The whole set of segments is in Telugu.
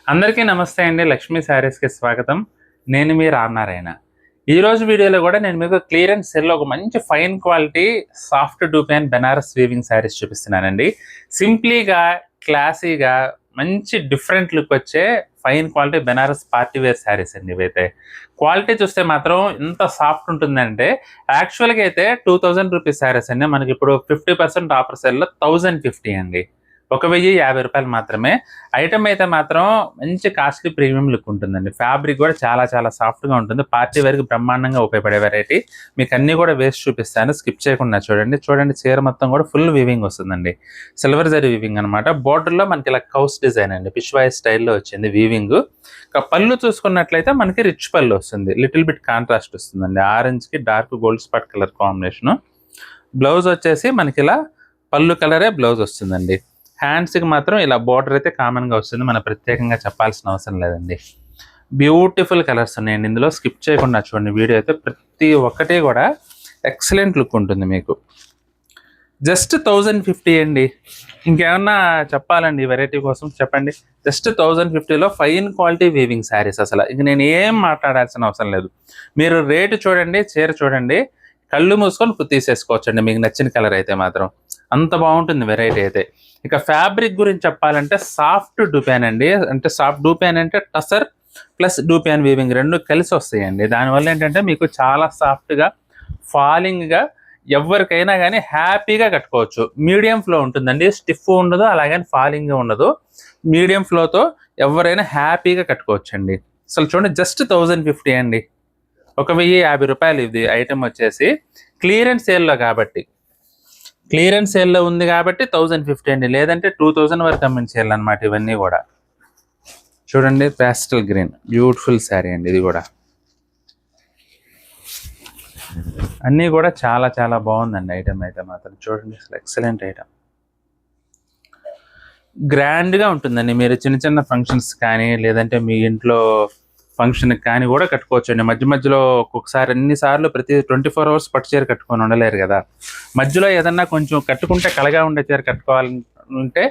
అందరికీ నమస్తే అండి. లక్ష్మీ శారీస్‌కి స్వాగతం. నేను మీ రామనారాయణ. ఈరోజు వీడియోలో కూడా నేను మీకు క్లియరెన్స్ సేల్‌లో ఒక మంచి fine quality soft dupion Banaras weaving saris చూపిస్తున్నానండి. సింప్లీగా, క్లాసీగా మంచి డిఫరెంట్ లుక్ వచ్చే fine quality Banaras party wear saris అండి ఇవైతే. క్వాలిటీ చూస్తే మాత్రం ఎంత సాఫ్ట్ ఉంటుందంటే యాక్చువల్‌గా అయితే రూ. 2000 శారీస్ అండి. మనకిప్పుడు 50% ఆఫర్ సేల్‌లో 1050 అండి. రూ. 1050 మాత్రమే. ఐటమ్ అయితే మాత్రం మంచి కాస్ట్లీ ప్రీమియం లుక్ ఉంటుందండి. ఫ్యాబ్రిక్ కూడా చాలా చాలా సాఫ్ట్‌గా ఉంటుంది. పార్టీ వేర్‌కి బ్రహ్మాండంగా ఉపయోగపడే వెరైటీ. మీకు అన్నీ కూడా వేసి చూపిస్తాను. స్కిప్ చేయకుండా చూడండి. చూడండి చీర మొత్తం కూడా ఫుల్ వీవింగ్ వస్తుందండి. సిల్వర్ జరీ వీవింగ్ అనమాట. బోర్డర్‌లో మనకి ఇలా కౌస్ డిజైన్ అండి. పిష్వాయి స్టైల్‌లో వచ్చింది వీవింగ్. ఇక పళ్ళు చూసుకున్నట్లయితే మనకి రిచ్ పళ్ళు వస్తుంది. లిటిల్ బిట్ కాంట్రాస్ట్ వస్తుందండి. ఆరెంజ్‌కి dark gold spot colour combination. Blouse వచ్చేసి మనకి ఇలా పళ్ళు కలరే బ్లౌజ్ వస్తుందండి. హ్యాండ్స్‌కి మాత్రం ఇలా బోర్డర్ అయితే కామన్‌గా వస్తుంది. మనం ప్రత్యేకంగా చెప్పాల్సిన అవసరం లేదండి. బ్యూటిఫుల్ కలర్స్ ఉన్నాయండి ఇందులో. స్కిప్ చేయకుండా చూడండి వీడియో అయితే. ప్రతి ఒక్కటి కూడా ఎక్సలెంట్ లుక్ ఉంటుంది మీకు. జస్ట్ 1050 అండి. ఇంకేమన్నా చెప్పాలండి ఈ వెరైటీ కోసం చెప్పండి. జస్ట్ 1050లో ఫైన్ క్వాలిటీ వీవింగ్ శారీస్ అసలు. ఇంక నేను ఏం మాట్లాడాల్సిన అవసరం లేదు. మీరు రేటు చూడండి, చీర చూడండి, కళ్ళు మూసుకొని తీసేసుకోవచ్చండి మీకు నచ్చిన కలర్ అయితే మాత్రం. అంత బాగుంటుంది వెరైటీ అయితే. ఇక ఫ్యాబ్రిక్ గురించి చెప్పాలంటే సాఫ్ట్ డూపాన్ అండి. అంటే సాఫ్ట్ డూపాన్ అంటే టసర్ ప్లస్ డూపాన్ వీవింగ్ రెండు కలిసి వస్తాయండి. దానివల్ల ఏంటంటే మీకు చాలా సాఫ్ట్గా ఫాలింగ్గా ఎవరికైనా కానీ హ్యాపీగా కట్టుకోవచ్చు. మీడియం ఫ్లో ఉంటుందండి. స్టిఫ్ ఉండదు, అలాగని ఫాలింగ్ ఉండదు. మీడియం ఫ్లోతో ఎవరైనా హ్యాపీగా కట్టుకోవచ్చు అండి. అసలు చూడండి జస్ట్ 1050 అండి. రూ. 1050 ఇది ఐటమ్ వచ్చేసి. క్లియరెన్స్ సేల్లో కాబట్టి క్లియరెన్స్ సేల్లో ఉంది కాబట్టి 1050 అండి. లేదంటే 2000 వరకు అమ్మిన సేల్ అనమాట ఇవన్నీ కూడా. చూడండి ప్యాస్టల్ గ్రీన్ బ్యూటిఫుల్ శారీ అండి ఇది కూడా. అన్నీ కూడా చాలా చాలా బాగుందండి ఐటమ్ అయితే మాత్రం. చూడండి అసలు ఎక్సలెంట్ ఐటమ్. గ్రాండ్గా ఉంటుందండి. మీరు చిన్న చిన్న ఫంక్షన్స్ కానీ లేదంటే మీ ఇంట్లో ఫంక్షన్కి కానీ కూడా కట్టుకోవచ్చు అండి. మధ్య మధ్యలో ఒక్కొక్కసారి అన్నిసార్లు ప్రతి 24 అవర్స్ పట్టు చీర కట్టుకొని ఉండలేరు కదా. మధ్యలో ఏదన్నా కొంచెం కట్టుకుంటే కలగా ఉండే చీర కట్టుకోవాలంటే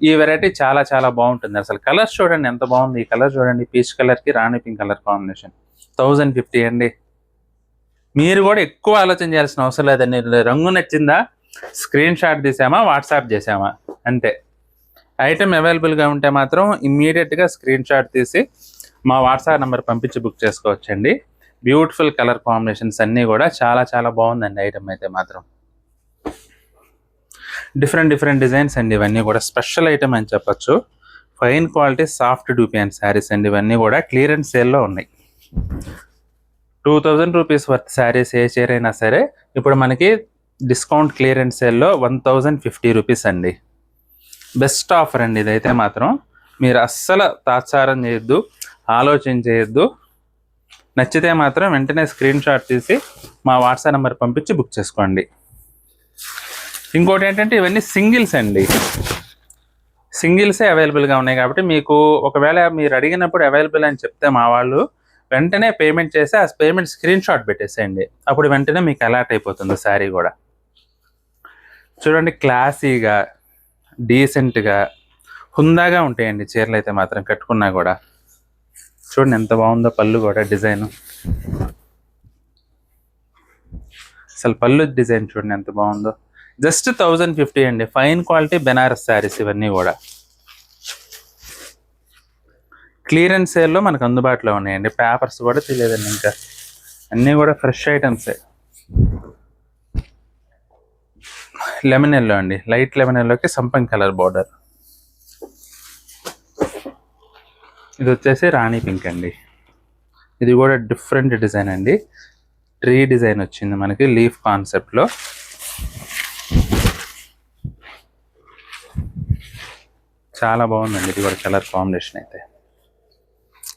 ఈ వెరైటీ చాలా చాలా బాగుంటుంది. అసలు కలర్స్ చూడండి ఎంత బాగుంది. ఈ కలర్ చూడండి, పీచ్ కలర్కి రాణి పింక్ కలర్ కాంబినేషన్. 1050 అండి. మీరు కూడా ఎక్కువ ఆలోచన చేయాల్సిన అవసరం లేదండి. రంగు నచ్చిందా, స్క్రీన్ షాట్ తీసామా, వాట్సాప్ చేసామా, అంతే. ఐటమ్ అవైలబుల్గా ఉంటే మాత్రం ఇమ్మీడియట్గా స్క్రీన్ షాట్ తీసి మా వాట్సాప్ నెంబర్ పంపించి బుక్ చేసుకోవచ్చండి. బ్యూటిఫుల్ కలర్ కాంబినేషన్స్ అన్నీ కూడా చాలా చాలా బాగుందండి ఐటమ్ అయితే మాత్రం. డిఫరెంట్ డిఫరెంట్ డిజైన్స్ అండి ఇవన్నీ కూడా. స్పెషల్ ఐటమ్ అని చెప్పచ్చు. Fine quality soft dupion saris అండి ఇవన్నీ కూడా. క్లియరెన్స్ సేల్లో ఉన్నాయి. రూ. 2000 వర్త్ శారీస్ ఏ చీర అయినా సరే ఇప్పుడు మనకి డిస్కౌంట్ క్లియరెన్స్ సేల్లో రూ. 1050 అండి. బెస్ట్ ఆఫర్ అండి ఇదైతే మాత్రం. మీరు అస్సలు తాత్సారం చేయొద్దు, ఆలోచన చేయొద్దు. నచ్చితే మాత్రం వెంటనే స్క్రీన్ షాట్ తీసి మా వాట్సాప్ నెంబర్ పంపించి బుక్ చేసుకోండి. ఇంకోటి ఏంటంటే ఇవన్నీ సింగిల్స్ అండి. సింగిల్సే అవైలబుల్గా ఉన్నాయి కాబట్టి మీకు ఒకవేళ మీరు అడిగినప్పుడు అవైలబుల్ అని చెప్తే మా వాళ్ళు వెంటనే పేమెంట్ చేసి ఆ పేమెంట్ స్క్రీన్ షాట్ పెట్టేసేయండి. అప్పుడు వెంటనే మీకు అలాట్ అయిపోతుంది శారీ కూడా. చూడండి క్లాసీగా, డీసెంట్గా, హుందాగా ఉంటాయండి చీరలు అయితే మాత్రం కట్టుకున్నా కూడా. చూడండి ఎంత బాగుందో పళ్ళు కూడా డిజైన్. అసలు పళ్ళు డిజైన్ చూడండి ఎంత బాగుందో. జస్ట్ 1050 అండి. ఫైన్ క్వాలిటీ బెనారస్ శారీస్ ఇవన్నీ కూడా. క్లియరెన్స్ సేల్లో మనకు అందుబాటులో ఉన్నాయండి. పేపర్స్ కూడా తెలియదండి ఇంకా. అన్నీ కూడా ఫ్రెష్ ఐటమ్సే. లెమన్ ఎల్లో అండి. లైట్ లెమన్ ఎల్లోకి సంపంగి కలర్ బార్డర్. ఇది వచ్చేసి రాణి పింక్ అండి. ఇది కూడా డిఫరెంట్ డిజైన్ అండి. ట్రీ డిజైన్ వచ్చింది మనకి లీఫ్ కాన్సెప్ట్లో. చాలా బాగుందండి ఇది కూడా కలర్ కాంబినేషన్ అయితే.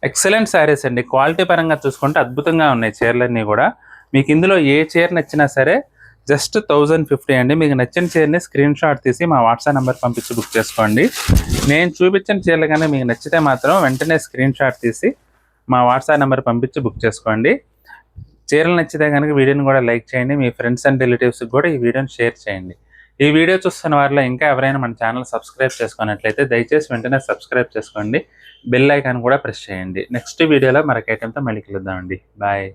ఎక్సలెంట్ శారీస్ అండి. క్వాలిటీ పరంగా చూసుకుంటే అద్భుతంగా ఉన్నాయి చీరలన్నీ కూడా. మీకు ఇందులో ఏ చీర నచ్చినా సరే జస్ట్ 1050 అండి. మీకు నచ్చిన చీరని స్క్రీన్ షాట్ తీసి మా వాట్సాప్ నెంబర్ పంపించి బుక్ చేసుకోండి. నేను చూపించిన చీరలు కానీ మీకు నచ్చితే మాత్రం వెంటనే స్క్రీన్ షాట్ తీసి మా వాట్సాప్ నెంబర్ పంపించి బుక్ చేసుకోండి. చీరలు నచ్చితే కనుక వీడియోని కూడా లైక్ చేయండి. మీ ఫ్రెండ్స్ అండ్ రిలేటివ్స్కి కూడా ఈ వీడియోని షేర్ చేయండి. ఈ వీడియో చూస్తున్న వారిలో ఇంకా ఎవరైనా మన ఛానల్ సబ్స్క్రైబ్ చేసుకున్నట్లయితే దయచేసి వెంటనే సబ్స్క్రైబ్ చేసుకోండి, బెల్ ఐకాన్ కూడా ప్రెస్ చేయండి. నెక్స్ట్ వీడియోలో మరొక ఐటెంతో మళ్ళీ కలుద్దామండి. బాయ్.